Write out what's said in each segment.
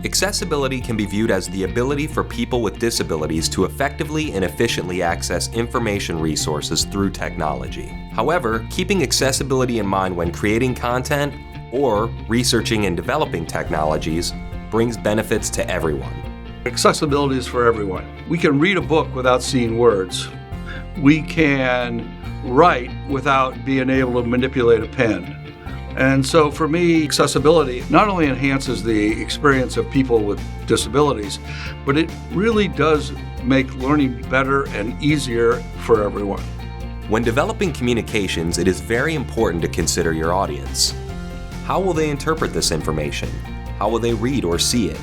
Accessibility can be viewed as the ability for people with disabilities to effectively and efficiently access information resources through technology. However, keeping accessibility in mind when creating content or researching and developing technologies brings benefits to everyone. Accessibility is for everyone. We can read a book without seeing words. We can write without being able to manipulate a pen. And so for me, accessibility not only enhances the experience of people with disabilities, but it really does make learning better and easier for everyone. When developing communications, it is very important to consider your audience. How will they interpret this information? How will they read or see it?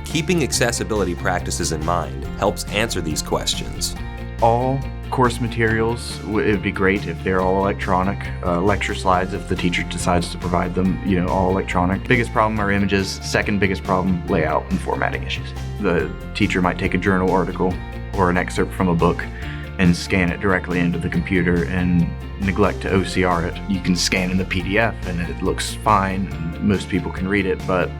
Keeping accessibility practices in mind helps answer these questions. All course materials, it would be great if they're all electronic. Lecture slides, if the teacher decides to provide them, all electronic. Biggest problem are images. Second biggest problem, layout and formatting issues. The teacher might take a journal article or an excerpt from a book and scan it directly into the computer and neglect to OCR it. You can scan in the PDF and it looks fine and most people can read it, but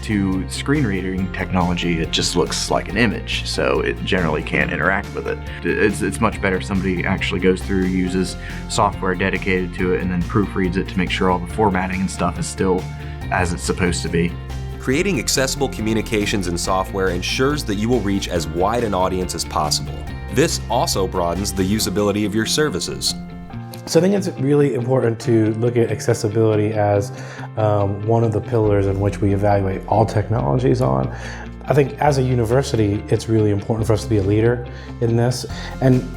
to screen reading technology, it just looks like an image, so it generally can't interact with it. It's much better if somebody actually goes through, uses software dedicated to it, and then proofreads it to make sure all the formatting and stuff is still as it's supposed to be. Creating accessible communications and software ensures that you will reach as wide an audience as possible. This also broadens the usability of your services. So I think it's really important to look at accessibility as one of the pillars in which we evaluate all technologies on. I think as a university, it's really important for us to be a leader in this. And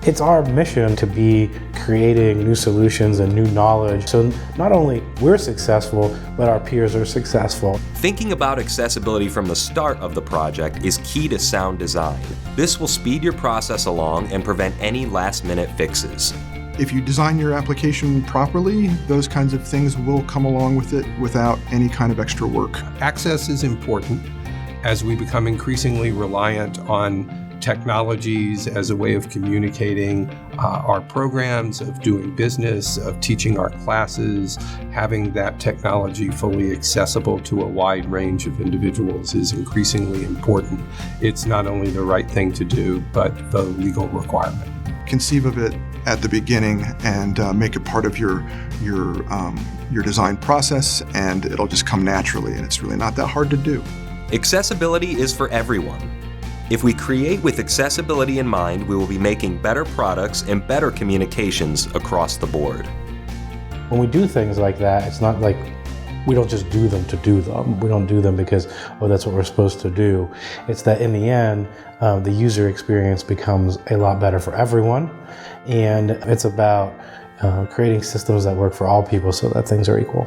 it's our mission to be creating new solutions and new knowledge. So not only we're successful, but our peers are successful. Thinking about accessibility from the start of the project is key to sound design. This will speed your process along and prevent any last-minute fixes. If you design your application properly, those kinds of things will come along with it without any kind of extra work. Access is important as we become increasingly reliant on technologies as a way of communicating our programs, of doing business, of teaching our classes. Having that technology fully accessible to a wide range of individuals is increasingly important. It's not only the right thing to do, but the legal requirement. Conceive of it at the beginning and make it part of your design process, and it'll just come naturally, and it's really not that hard to do. Accessibility is for everyone. If we create with accessibility in mind, we will be making better products and better communications across the board. When we do things like that, it's not like we don't just do them to do them. We don't do them because, that's what we're supposed to do. It's that in the end, the user experience becomes a lot better for everyone. And it's about creating systems that work for all people so that things are equal.